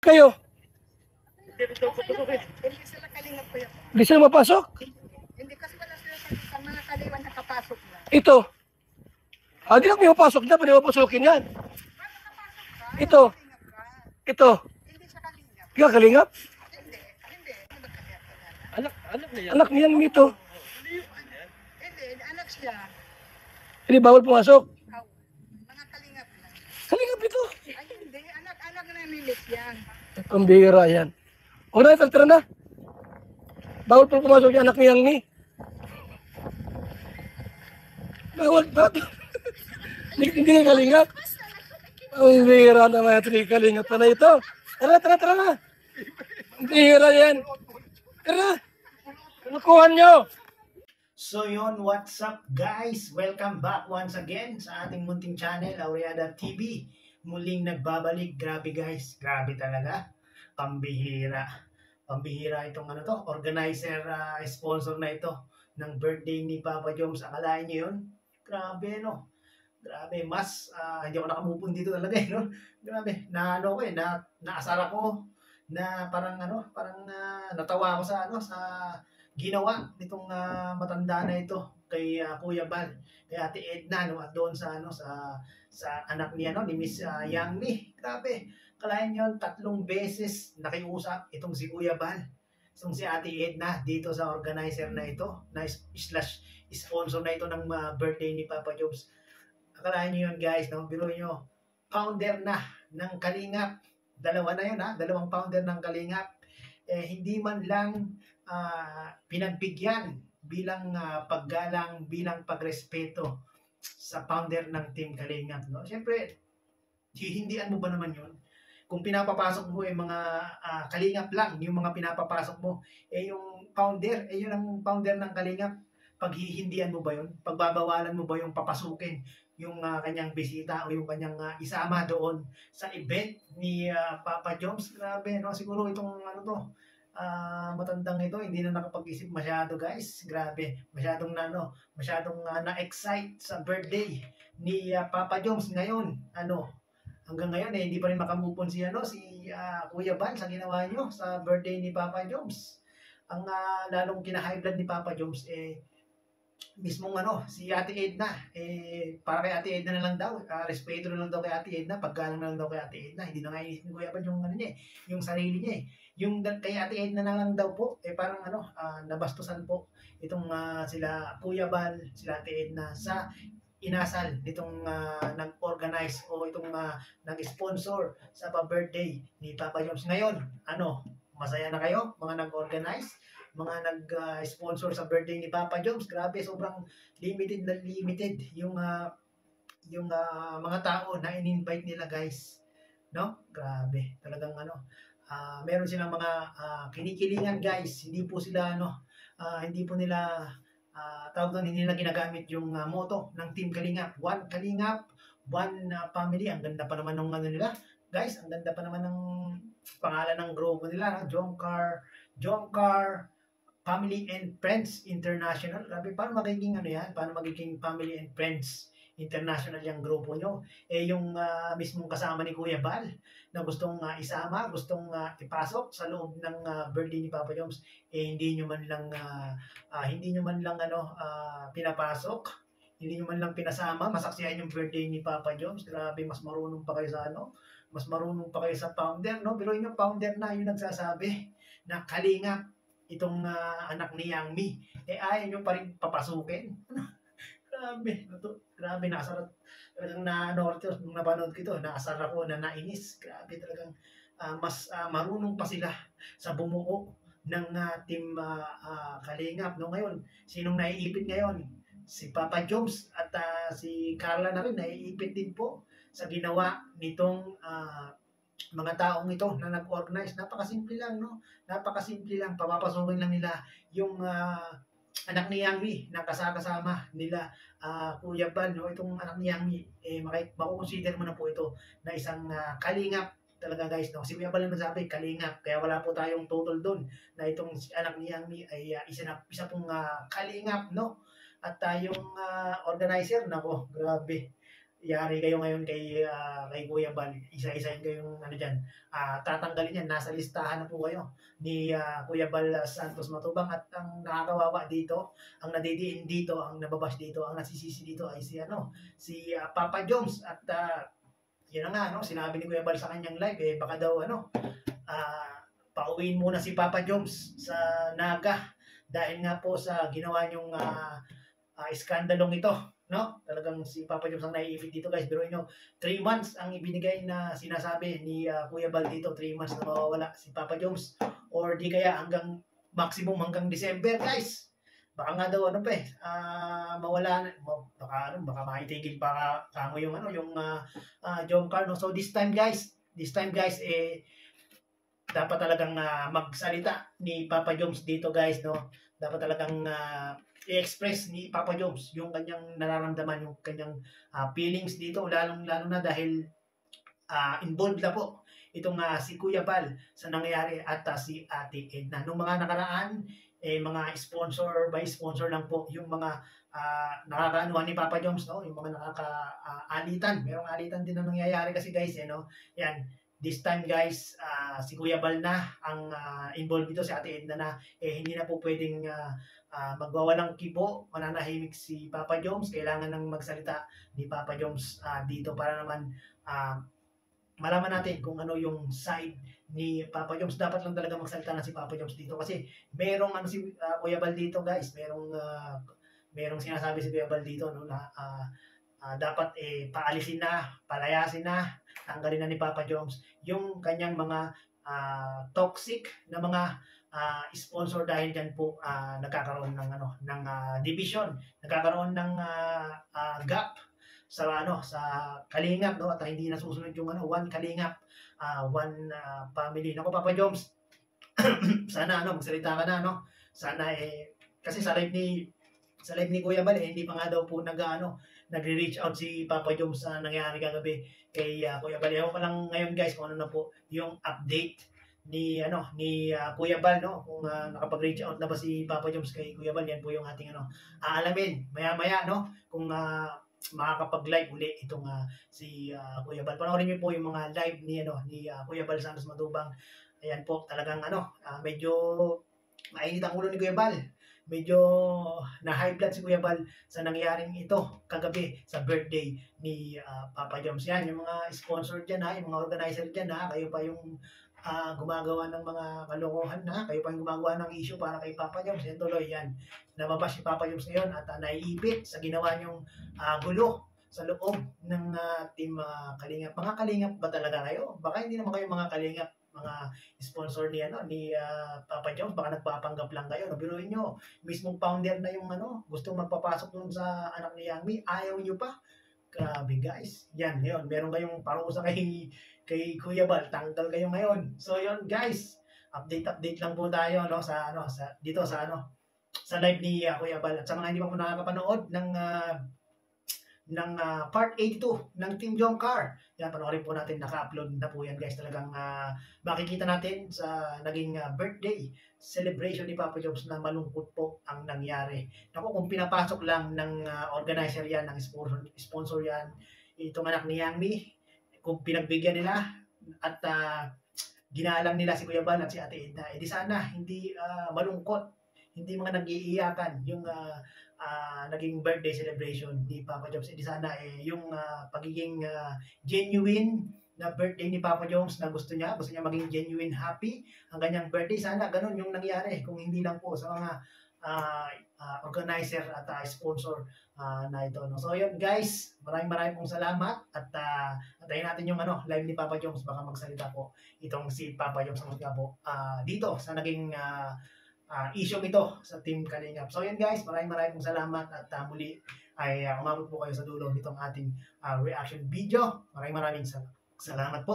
Kayo, Hindi sila kalingap ko yan. di sila mapasok? Hindi kasi wala sila sa mga kaliwan nakapasok na. Ito. Di na may mapasok na, pwede mapasukin yan. Ito. Kalingap ka. Ito. Hindi siya kalingap. Ikaw kalingap? Hindi. Hindi. Ano ba kalingap ka na? Anak niyan nito. Hindi. Anak siya. Hindi bawal pumasok. Mga kalingap na. Kalingap ito. Ay hindi. Anak na nilis yan. Itong bihira yan. O na, tara na. Bawal po pumasok yung anak niyang ni. Bawal pa. Hindi ka kalingap. Ang bihira naman ito. Kalingap pala ito. Tara na. Ang bihira yan. Tara. Kukuhan nyo. So yun, what's up guys? Welcome back once again sa ating munting channel, Aureada TV. Muling nagbabalik. Grabe guys, grabe talaga. Pambihira. Pambihira itong organizer, sponsor na ito ng birthday ni Papa Joms. Akalain nyo yun? Grabe no? Grabe, hindi ako nakamupon dito talaga no? Grabe, naasar ako na parang natawa ako sa ginawa nitong matanda na ito kay Kuya Bal, kay Ate Edna no, at doon sa anak niya ni Miss Yang Mi. Grabe, kalahin niyo 3 beses nakiusap itong si Kuya Bal, itong si Ate Edna dito sa organizer na ito na slash sponsor na ito ng birthday ni Papa Joms. Akalain niyo yun guys, no? Biro niyo, founder na ng Kalingap. Dalawa na yun dalawang founder ng Kalingap. Hindi man lang pinagbigyan bilang paggalang, bilang pagrespeto sa founder ng Team Kalingap. No? Siyempre, hihindian mo ba naman yun? Kung pinapapasok mo mga Kalingap lang, yung mga pinapapasok mo, yung founder, yun ang founder ng Kalingap, paghihindian mo ba yun? Pagbabawalan mo ba yung papasukin yung kanyang bisita o yung kanyang isama doon sa event ni Papa Joms? Grabe, no? Siguro itong matandang ito hindi na nakapag-isip masyado guys. Grabe, masyadong na-excite sa birthday ni Papa Joms ngayon. Hanggang ngayon hindi pa rin makamupon si Kuya Bal sa ginawa nyo sa birthday ni Papa Joms. Ang lalong kina-high blood ni Papa Joms mismong si Ate Edna, para kay Ate Edna na lang daw, respeto na lang daw kay Ate Edna, paggalang na lang daw kay Ate Edna, hindi na nga inisip ni Kuya Bal yung yung sarili niya yung kay Ate Edna na lang daw po, parang nabastusan po itong sila Kuya Bal, sila Ate Edna sa inasal nitong nag-organize o itong nag-sponsor sa pa-birthday ni Papa Joms. Ngayon, masaya na kayo mga nag-organize, mga nag-sponsor sa birthday ni Papa Joms? Grabe, sobrang limited na limited yung mga tao na in-invite nila guys. No? Grabe, talagang meron silang mga kinikilingan guys. Hindi po sila hindi po nila hindi nila ginagamit yung motto ng Team Kalingap. One Kalingap, one family. Ang ganda pa naman ng nila. Guys, ang ganda pa naman ng pangalan ng grupo nila, Jomcar Family and Friends International. Grabe, paano magiging Paano magiging Family and Friends International yung grupo nyo? Yung mismong kasama ni Kuya Bal na gustong isama, gustong ipasok sa loob ng birthday ni Papa Joms, hindi nyo man lang pinapasok, hindi nyo man lang pinasama, masaksihan yung birthday ni Papa Joms. Grabe, mas marunong pa kayo mas marunong pa kayo sa founder, no? Pero yung founder na yung nagsasabi na Kalingap itong anak ni Yang Mi, ayaw nyo pa rin papasukin. Grabe, nakasarap. Talagang nung napanood ko ito, nakasar ako na nainis. Grabe talagang mas marunong pa sila sa bumuo ng Team Kalingap. No, ngayon, sinong naiipit ngayon? Si Papa Joms at si Carla na rin, naiipit din po sa ginawa nitong mga taong ito na nag-organize. Napakasimple lang, no? Napakasimple lang. Papapasukin lang nila yung anak ni Yang Mi na kasama nila Kuya Bal, no? Itong anak ni Yang Mi, makukonsider mo na po ito na isang Kalingap talaga guys, no? Si Kuya Bal ang nagsabi, Kalingap. Kaya wala po tayong total doon na itong anak ni Yang Mi ay isa pong Kalingap, no? At yung organizer, nako, grabe. yari kayo ngayon kay Kuya Bal, isa-isahin kayong ano diyan. Tatanggalin yan, nasa listahan na po kayo ni Kuya Bal Santos Matubang at ang nakakawawa dito, ang nadidiin dito, ang nababash dito, ang nasisisi dito ay si Papa Joms at yun na nga sinabi ni Kuya Bal sa kanyang live baka daw pauwiin muna si Papa Joms sa Naga dahil nga po sa ginawa niyong iskandalong ito. Talagang si Papa Joms ang naiipit dito guys. Pero 3 months ang ibinigay na sinasabi ni Kuya Bal dito. 3 months na mawawala si Papa Joms. Or di kaya hanggang maximum hanggang December guys. Baka nga daw mawala baka maitigil pa kamo yung John Carl. So this time guys dapat talagang magsalita ni Papa Joms dito guys. Dapat talagang i-express ni Papa Joms yung kanyang nararamdaman, yung kanyang feelings dito, lalo na dahil involved na po itong si Kuya Bal sa nangyayari at si Ate Edna. Nung mga nakaraan, mga sponsor by sponsor lang po yung mga nakakaanuhan ni Papa Joms, yung mga nakakaalitan. Merong alitan din na nangyayari kasi guys, yan. This time guys, si Kuya Bal na ang involved dito, si Ate Edna na, hindi na po pwedeng magwawalang kibo, mananahimik si Papa Joms. Kailangan nang magsalita ni Papa Joms dito para naman malaman natin kung ano yung side ni Papa Joms. Dapat lang talaga magsalita na si Papa Joms dito kasi merong si Kuya Bal dito guys, merong sinasabi si Kuya Bal dito na dapat paalisin na, palayasin na, tanggalin na ni Papa Joms yung kanyang mga toxic na mga sponsor dahil diyan po nagkakaroon ng division, nagkakaroon ng gap sa sa Kalingap at hindi nasusunod yung one Kalingap, one family. Nako Papa Joms, sana magsalita ka na sana kasi sa live ni Kuya Bal hindi pa nga daw po nagre-reach out si Papa Joms sa nangyari kagabi kay Kuya Bal. Ewan pa lang ngayon guys kung ano na po yung update ni Kuya Bal kung nakapag-reach out na ba si Papa Joms kay Kuya Bal. Yan po yung ating aalamin maya-maya kung makakapag-live uli itong si Kuya Bal. Panoorin niyo po yung mga live ni Kuya Bal Santos Matubang. Ayan po, talagang medyo mainit ang ulo ni Kuya Bal. Medyo na-high blood si Kuya Bal sa nangyaring ito kagabi sa birthday ni Papa Joms. Yan, yung mga sponsor dyan yung mga organizer dyan kayo pa yung gumagawa ng mga kalokohan kayo pa yung gumagawa ng issue para kay Papa Joms. Yan tuloy yan. Nababash si Papa Joms ngayon at naiipit sa ginawa niyong gulo sa loob ng team Kalingap. Mga Kalingap ba talaga kayo? Baka hindi naman kayo mga Kalingap, mga sponsor ni Papa Joms, baka nagpapanggap lang kayo. Biruin nyo, mismong founder na yung gusto magpapasok dun sa anak ni Yangmi, ayaw nyo pa. Grabe guys. Yan, ngayon, meron kayong parusa kay Kuya Bal, tanggal kayo ngayon. So yun guys, update lang po tayo dito sa live ni Kuya Bal. At sa mga hindi pa po nakakapanood ng part 82 ng Team John Carr, yan, panoorin po natin, naka-upload na po yan guys. Talagang makikita natin sa naging birthday celebration ni Papa Joms na malungkot po ang nangyari. Kung pinapasok lang ng organizer yan, ng sponsor yan, itong anak ni Yangmi, kung pinagbigyan nila at ginalang nila si Kuya Bal at si Ate Edna, di sana hindi malungkot, hindi mga nag-iiyakan yung naging birthday celebration ni Papa Joms. Di sana yung pagiging genuine na birthday ni Papa Joms na gusto niya maging genuine happy ang kanyang birthday. Sana ganun yung nangyari, kung hindi lang po sa mga organizer at sponsor na ito. So yun guys, maraming pong salamat at antayin natin yung live ni Papa Joms. Baka magsalita po itong si Papa Joms dito sa naging issue ito sa Team Kalingap. So yun guys, maraming pong salamat at muli ay umabot po kayo sa dulo nitong ating reaction video. Maraming salamat po.